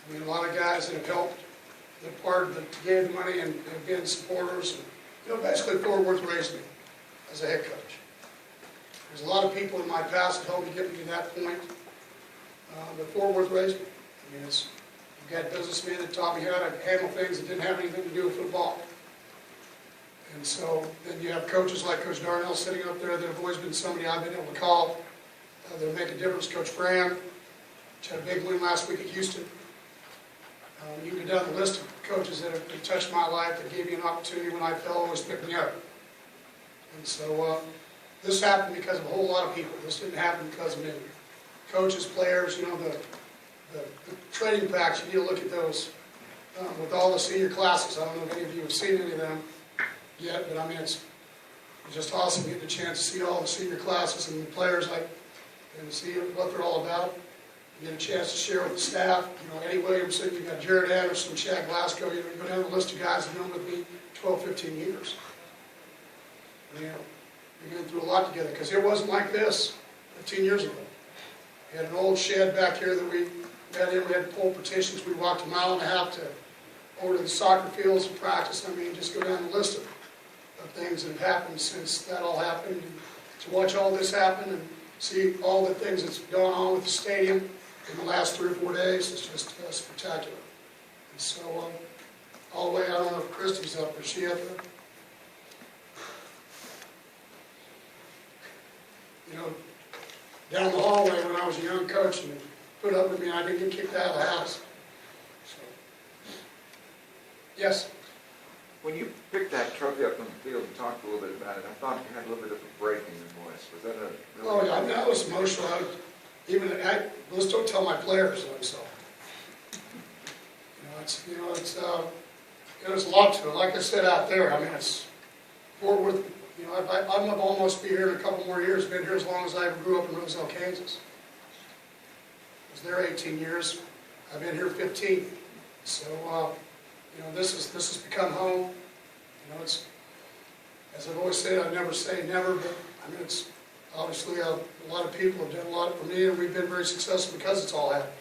I mean, a lot of guys that have helped, that part that gave the money and have been supporters. And, basically Fort Worth raised me as a head coach. There's a lot of people in my past that helped me get me to that point, but Fort Worth raised me. I mean, you've got businessmen that taught me how to handle things that didn't have anything to do with football. And so then you have coaches like Coach Darnell sitting up there that have always been somebody I've been able to call that'll make a difference. Coach Fran, which had a big win last week at Houston. You can go down the list of coaches that have touched my life, that gave me an opportunity when I fell, always picked me up. And so this happened because of a whole lot of people. This didn't happen because of me. Coaches, players, the trading packs, you need to look at those with all the senior classes. I don't know if any of you have seen any of them yet, but I mean, it's just awesome getting a chance to see all the senior classes and the players and see what they're all about. You get a chance to share with the staff. Eddie Williamson, you've got Jared Anderson, Chad Glasgow. You go down the list of guys that have been with me 12, 15 years. We've been through a lot together because it wasn't like this 15 years ago. We had an old shed back here that we got in. We had to pull petitions. We walked a mile and a half over to the soccer fields and practice. I mean, just go down the list of things that have happened since that all happened. And to watch all this happen and see all the things that's gone on with the stadium in the last 3 or 4 days is just spectacular. And so, all the way, I don't know if Christy's up. Is she up there? Down the hallway when I was a young coach and put up with me, I didn't get kicked out of the house. So, yes? When you picked that trophy up on the field and talked a little bit about it, I thought you had a little bit of a break in your voice. Was that a really... Oh, yeah, I mean, I was emotional. Let's don't tell my players that, so. There's a lot to it. Like I said out there, I mean, it's Fort Worth. I'm going to almost be here in a couple more years. Been here as long as I grew up in Roselle, Kansas. I was there 18 years. I've been here 15. So, this has become home. It's, as I've always said, I never say never, but I mean, it's obviously a lot of people have done a lot for me, and we've been very successful because it's all happened.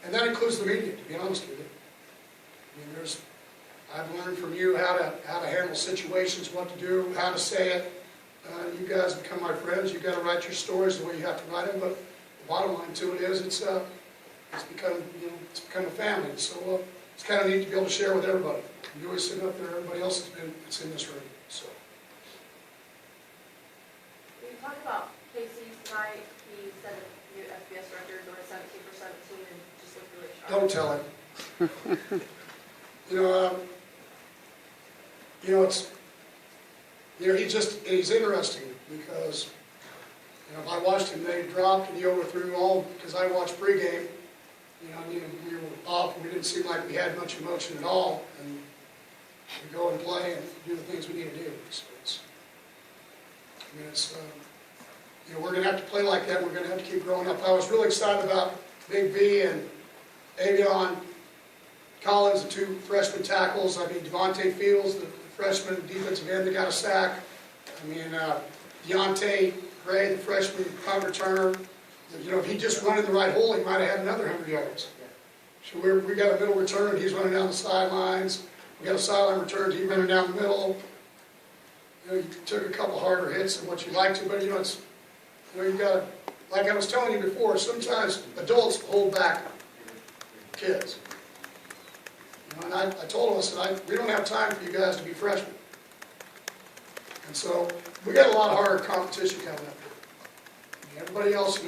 And that includes the media, to be honest with you. I mean, I've learned from you how to handle situations, what to do, how to say it. You guys become my friends. You've got to write your stories the way you have to write them. But the bottom line to it is, it's become a family. So it's kind of neat to be able to share with everybody. You always sit up there. Everybody else it's in this room. So. When you talk about Casey tonight, he said that your FBS records were 17 for 17 and just looked really sharp. Don't tell him. He's interesting because, if I watched him, they dropped and he overthrew all, because I watched pregame, we were off and we didn't seem like we had much emotion at all, and we go and play and do the things we need to do. So we're going to have to play like that. We're going to have to keep growing up. I was really excited about Big V and Avion Collins, the 2 freshman tackles. I mean, Devontae Fields, the freshman defensive end that got a sack. I mean, Deontay Gray, the freshman punt returner. If he just run in the right hole, he might have had another 100 yards. So we got a middle return. He's running down the sidelines. We got a sideline return. He's running down the middle. You took a couple harder hits than what you like to, but you got to, like I was telling you before, sometimes adults hold back kids. And I told him, I said, we don't have time for you guys to be freshmen. And so we got a lot of harder competition coming up here. Everybody else,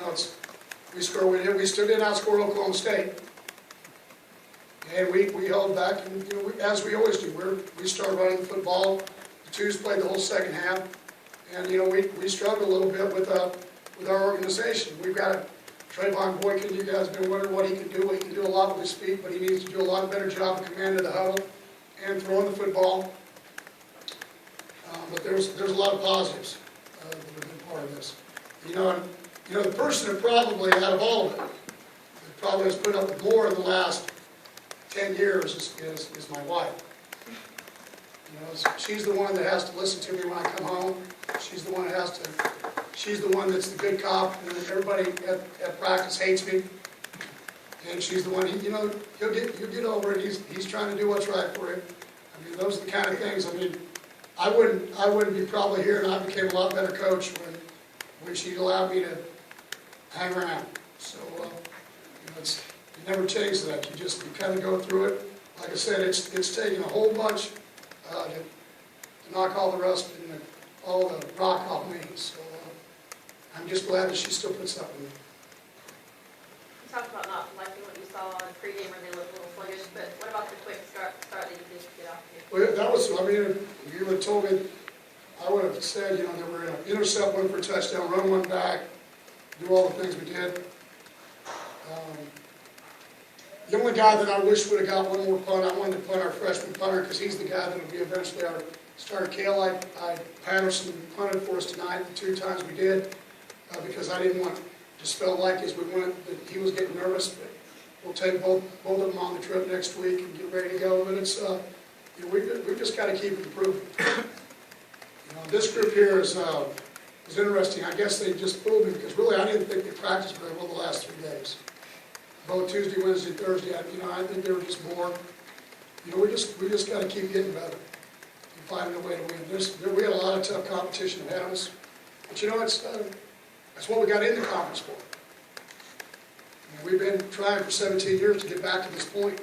we still didn't outscore Oklahoma State. And we held back, and as we always do, we started running the football. The twos played the whole second half, and we struggled a little bit with our organization. We've got Trayvon Boykin. You guys have been wondering what he can do. He can do a lot with his feet, but he needs to do a lot better job of command of the huddle and throwing the football. But there's a lot of positives that have been part of this. The person that probably, out of all of it, that probably has put up with more in the last 10 years is my wife. She's the one that has to listen to me when I come home. She's the one she's the one that's the good cop, and everybody at practice hates me. And she's the one, you'll get over it. He's trying to do what's right for him. I mean, those are the kind of things. I mean, I wouldn't be probably here, and I became a lot better coach when she allowed me to hang around. So you never change that. You kind of go through it. Like I said, it's taken a whole bunch to knock all the rust and all the rock off me. So I'm just glad that she still puts up with me. You talked about not liking what you saw in pregame where they looked a little sluggish, but what about the quick start that you did get off to? Well, that was, I mean, if you would have told me, I would have said, that we're going to intercept one for a touchdown, run one back, do all the things we did. The only guy that I wish would have got one more punt, I wanted to punt our freshman punter because he's the guy that will be eventually our starter. Kale, Patterson punted for us tonight the 2 times we did because I didn't want, just felt like as we went that he was getting nervous. But we'll take both of them on the trip next week and get ready to go. But it's we just got to keep improving. This group here is interesting. I guess they just fooled me because really I didn't think they practiced very well the last 3 days. Both Tuesday, Wednesday, Thursday. I think they were just bored. We just got to keep getting better and finding a way to win. We had a lot of tough competition ahead of us, but that's what we got in the conference for. We've been trying for 17 years to get back to this point.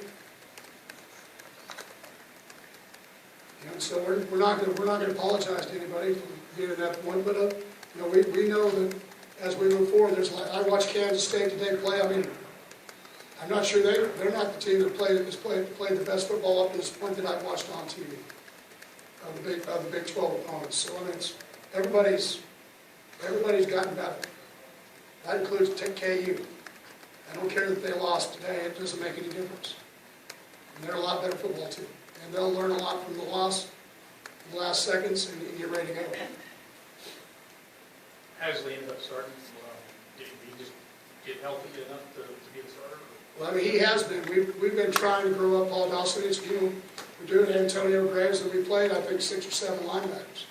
So we're not going to apologize to anybody for getting to that point. But we know that as we move forward, I watched Kansas State today play. I mean, I'm not sure they're not the team that played the best football up to this point that I've watched on TV of the Big 12 opponents. So I mean, everybody's gotten better. That includes KU. I don't care that they lost today; it doesn't make any difference. And they're a lot better football team, and they'll learn a lot from the loss, the last seconds, and get ready to go. How does Lee end up starting? Did he just get healthy enough to be the starter? Well, I mean, he has been. We've been trying to grow up Paul Dawson. We're doing Antonio Graves, and we played, I think, 6 or 7 linebackers.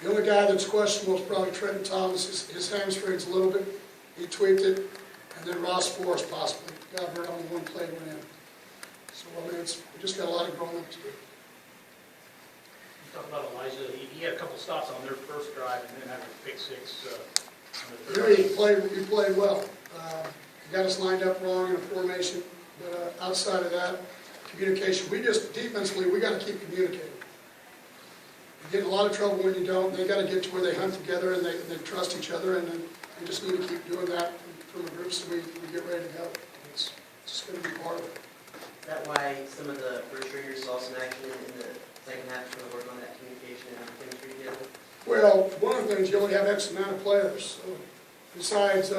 The only guy that's questionable is probably Trenton Thomas. His hamstring's a little bit. He tweaked it, and then Ross Forrest possibly got hurt on the one play went in. So I mean, we just got a lot of growing up to do. You talked about Elijah. He had a couple stops on their first drive, and then had a pick 6. He played well. He got us lined up wrong in a formation, but outside of that, communication. Defensively, we got to keep communicating. You get in a lot of trouble when you don't. They got to get to where they hunt together and they trust each other, and then we just need to keep doing that from the groups so we get ready to go. It's just going to be part of it. Is that why some of the first stringers saw some action in the second half to work on that communication and chemistry together? Well, one of the things, you only have X amount of players. So besides,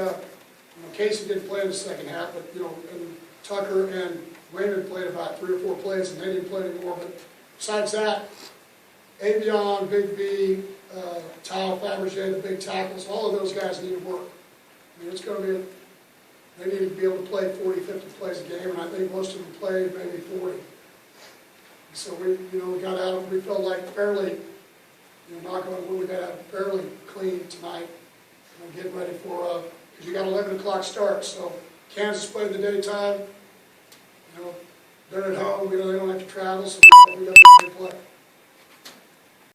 Casey didn't play in the second half, but and Tucker and Raymond played about 3 or 4 plays, and they didn't play anymore. But besides that, Avion, Big V, Tyle, Fabergé, the big tackles, all of those guys need to work. I mean, it's going to be they need to be able to play 40, 50 plays a game, and I think most of them played maybe 40. So we got out. We felt like fairly. Knock on wood, we got out fairly clean tonight. Getting ready for because you got 11 o'clock start. So Kansas played the daytime. They're at home. They don't have to travel, so we got to play.